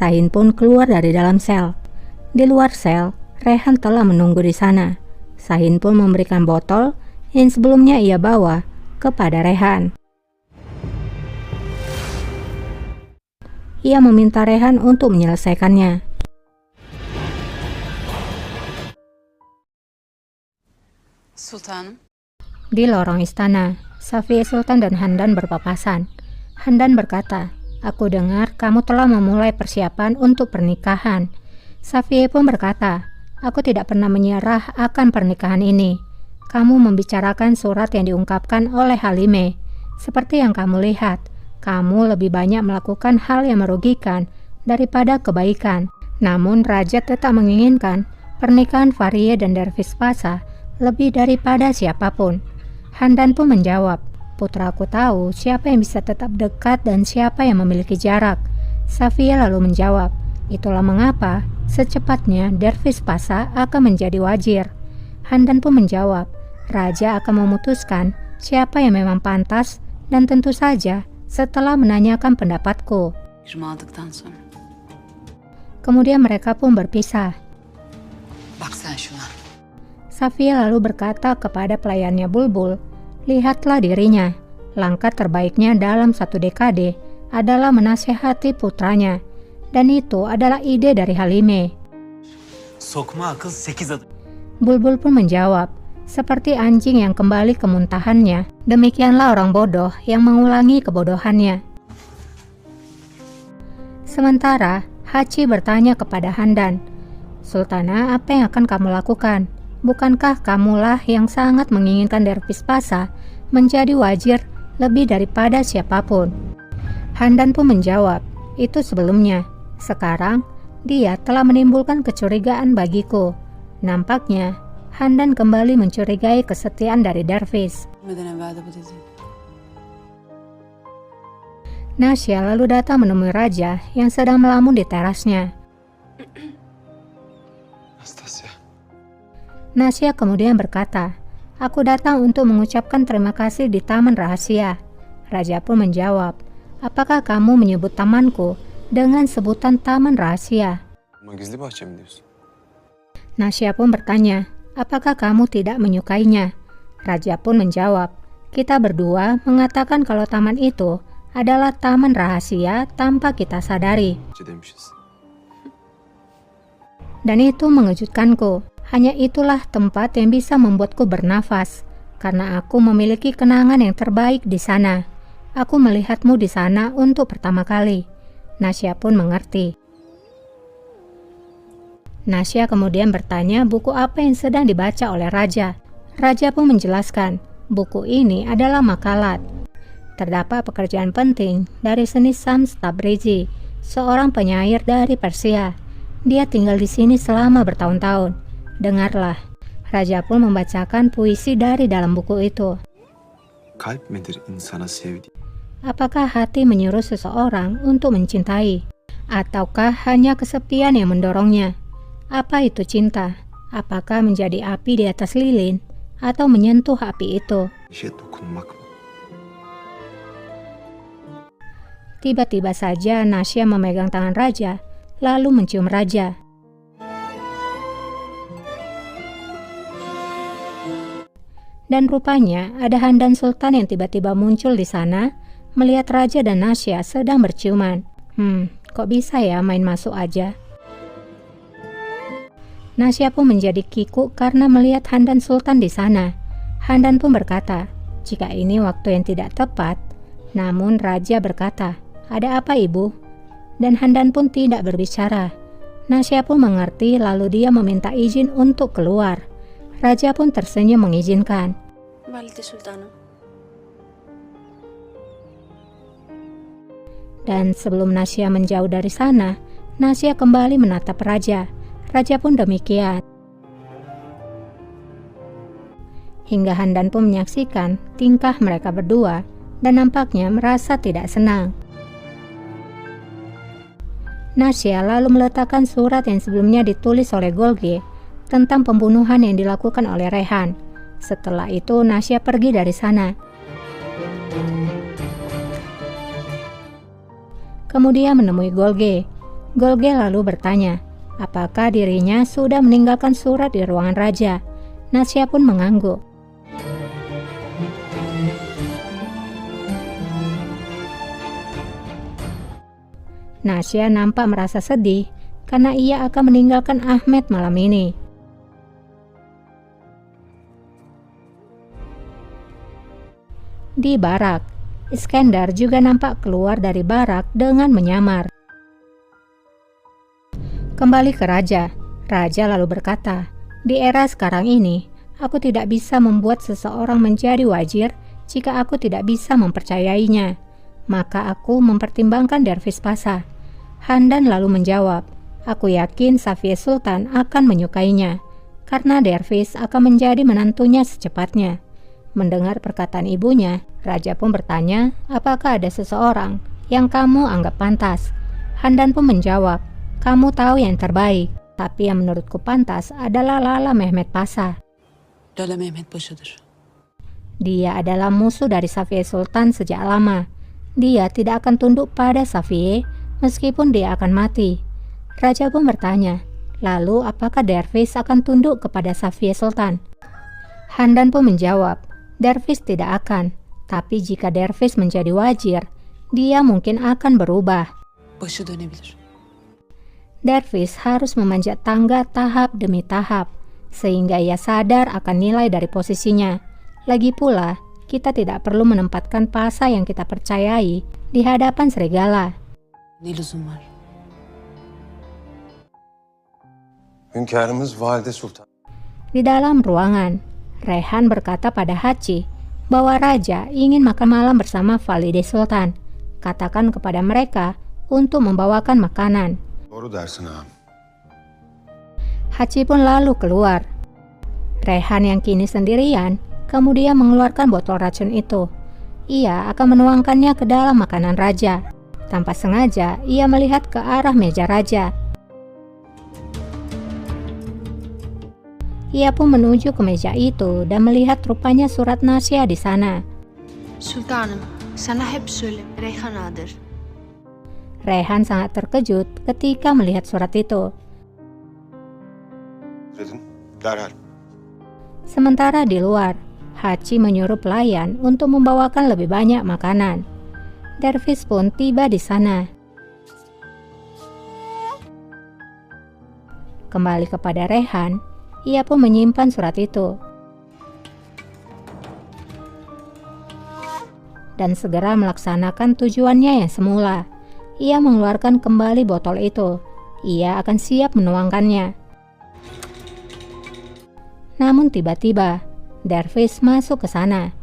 Sahin pun keluar dari dalam sel. Di luar sel, Rehan telah menunggu di sana. Sahin pun memberikan botol yang sebelumnya ia bawa kepada Rehan. Ia meminta Rehan untuk menyelesaikannya. Sultanım. Di lorong istana, Safiye Sultan dan Handan berpapasan. Handan berkata, "Aku dengar kamu telah memulai persiapan untuk pernikahan." Safiye pun berkata, "Aku tidak pernah menyerah akan pernikahan ini. Kamu membicarakan surat yang diungkapkan oleh Halime. Seperti yang kamu lihat, kamu lebih banyak melakukan hal yang merugikan daripada kebaikan. Namun Raja tetap menginginkan pernikahan Fahriye dan Dervish Pasa lebih daripada siapapun." Handan pun menjawab, "Putraku tahu siapa yang bisa tetap dekat dan siapa yang memiliki jarak." Safiye lalu menjawab, "Itulah mengapa secepatnya Dervish Pasa akan menjadi wazir." Handan pun menjawab, "Raja akan memutuskan siapa yang memang pantas dan tentu saja setelah menanyakan pendapatku." Kemudian mereka pun berpisah. Bak sen şuna. Safiye lalu berkata kepada pelayannya Bulbul, "Lihatlah dirinya. Langkah terbaiknya dalam 1 dekade adalah menasehati putranya. Dan itu adalah ide dari Halime." Sokma akıl 8 adım. Bulbul pun menjawab, "Seperti anjing yang kembali ke muntahannya, demikianlah orang bodoh yang mengulangi kebodohannya." Sementara Hachi bertanya kepada Handan, "Sultana, apa yang akan kamu lakukan? Bukankah kamulah yang sangat menginginkan Dervish Pasa menjadi wazir lebih daripada siapapun?" Handan pun menjawab, "Itu sebelumnya. Sekarang, dia telah menimbulkan kecurigaan bagiku." Nampaknya, Handan kembali mencurigai kesetiaan dari Dervish. Nasya lalu datang menemui Raja yang sedang melamun di terasnya. Nasya kemudian berkata, "Aku datang untuk mengucapkan terima kasih di Taman Rahasia." Raja pun menjawab, "Apakah kamu menyebut tamanku dengan sebutan Taman Rahasia?" Nasya pun bertanya, "Apakah kamu tidak menyukainya?" Raja pun menjawab, "Kita berdua mengatakan kalau taman itu adalah taman rahasia tanpa kita sadari. Dan itu mengejutkanku. Hanya itulah tempat yang bisa membuatku bernafas, karena aku memiliki kenangan yang terbaik di sana. Aku melihatmu di sana untuk pertama kali." Nasya pun mengerti. Nasya kemudian bertanya buku apa yang sedang dibaca oleh Raja. Raja pun menjelaskan, buku ini adalah makalat. Terdapat pekerjaan penting dari seni Shams Tabrizi, seorang penyair dari Persia. Dia tinggal di sini selama bertahun-tahun. Dengarlah." Raja pun membacakan puisi dari dalam buku itu. Kalp midir insana sevdi? Apakah hati menyuruh seseorang untuk mencintai? Ataukah hanya kesepian yang mendorongnya? Apa itu cinta? Apakah menjadi api di atas lilin? Atau menyentuh api itu? Tiba-tiba saja Nasya memegang tangan Raja, lalu mencium Raja. Dan rupanya ada Handan Sultan yang tiba-tiba muncul di sana, melihat Raja dan Nasya sedang berciuman. Kok bisa ya main masuk aja? Nasya pun menjadi kikuk karena melihat Handan Sultan di sana. Handan pun berkata, "Jika ini waktu yang tidak tepat." Namun Raja berkata, "Ada apa ibu?" Dan Handan pun tidak berbicara. Nasya pun mengerti lalu dia meminta izin untuk keluar. Raja pun tersenyum mengizinkan. Valide Sultanım. Dan sebelum Nasya menjauh dari sana, Nasya kembali menatap Raja. Raja pun demikian. Hingga Handan pun menyaksikan tingkah mereka berdua dan nampaknya merasa tidak senang. Nasya lalu meletakkan surat yang sebelumnya ditulis oleh Golge tentang pembunuhan yang dilakukan oleh Rehan. Setelah itu Nasya pergi dari sana. Kemudian menemui Golge. Golge lalu bertanya, apakah dirinya sudah meninggalkan surat di ruangan raja. Nasya pun mengangguk. Nasya nampak merasa sedih karena ia akan meninggalkan Ahmed malam ini. Di barak, Iskandar juga nampak keluar dari barak dengan menyamar. Kembali ke raja. Raja lalu berkata, di era sekarang ini, aku tidak bisa membuat seseorang menjadi wazir jika aku tidak bisa mempercayainya. Maka aku mempertimbangkan Dervish Pasha. Handan lalu menjawab, aku yakin Safiye Sultan akan menyukainya, karena Dervish akan menjadi menantunya secepatnya. Mendengar perkataan ibunya, raja pun bertanya, apakah ada seseorang yang kamu anggap pantas? Handan pun menjawab, kamu tahu yang terbaik, tapi yang menurutku pantas adalah Lala Mehmet Pasha. Lala Mehmet Paşa'dır. Dia adalah musuh dari Safiye Sultan sejak lama. Dia tidak akan tunduk pada Safiye meskipun dia akan mati. Raja pun bertanya, lalu apakah Dervish akan tunduk kepada Safiye Sultan? Handan pun menjawab, Dervish tidak akan, tapi jika Dervish menjadi wazir, dia mungkin akan berubah. Başı dönebilir. Dervish harus memanjat tangga tahap demi tahap, sehingga ia sadar akan nilai dari posisinya. Lagi pula, kita tidak perlu menempatkan Pasha yang kita percayai di hadapan serigala. Ne lüzum var? Hünkârımız Valide Sultan. Di dalam ruangan, Rehan berkata pada Hachi bahwa raja ingin makan malam bersama Valide Sultan. Katakan kepada mereka untuk membawakan makanan. Doğru dersin ağam. Hachi pun lalu keluar. Rehan yang kini sendirian kemudian mengeluarkan botol racun itu. Ia akan menuangkannya ke dalam makanan raja. Tanpa sengaja, ia melihat ke arah meja raja. Ia pun menuju ke meja itu dan melihat rupanya surat Nasya di sana. Sultanım, sana hep söyledim, Reyhana'dır. Rehan sangat terkejut ketika melihat surat itu. Dedin, derhal. Sementara di luar, Hachi menyuruh pelayan untuk membawakan lebih banyak makanan. Dervish pun tiba di sana. Kembali kepada Rehan, ia pun menyimpan surat itu. Dan segera melaksanakan tujuannya yang semula. Ia mengeluarkan kembali botol itu. Ia akan siap menuangkannya. Namun tiba-tiba, Dervish masuk ke sana.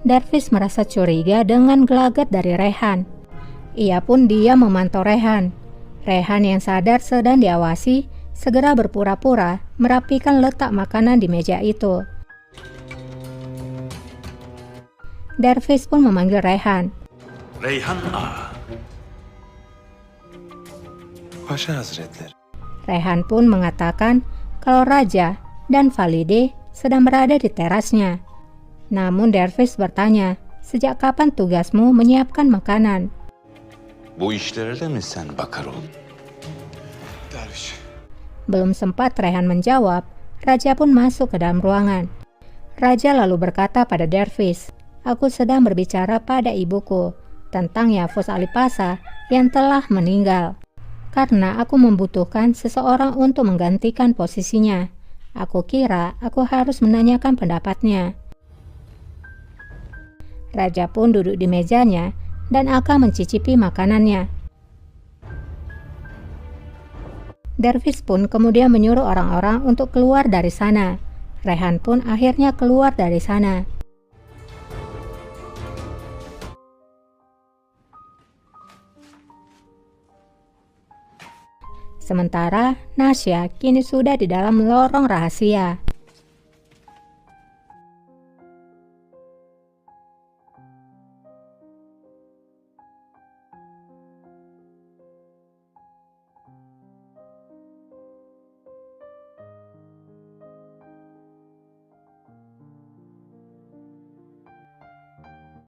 Dervish merasa curiga dengan gelagat dari Rehan. Ia pun diam memantau Rehan. Rehan yang sadar sedang diawasi, segera berpura-pura merapikan letak makanan di meja itu. Dervish pun memanggil Rehan. Reyhan Ağa. Paşa Hazretleri. Rehan pun mengatakan kalau raja dan Valide sedang berada di terasnya. Namun Dervish bertanya, sejak kapan tugasmu menyiapkan makanan? Bu işlere de mi sen bakar ol? Derviş. Belum sempat Rehan menjawab, raja pun masuk ke dalam ruangan. Raja lalu berkata pada Dervish, aku sedang berbicara pada ibuku tentang Yavuz Ali Pasha yang telah meninggal. Karena aku membutuhkan seseorang untuk menggantikan posisinya. Aku kira aku harus menanyakan pendapatnya. Raja pun duduk di mejanya dan akan mencicipi makanannya. Dervish pun kemudian menyuruh orang-orang untuk keluar dari sana. Rehan pun akhirnya keluar dari sana. Sementara Nasya kini sudah di dalam lorong rahasia.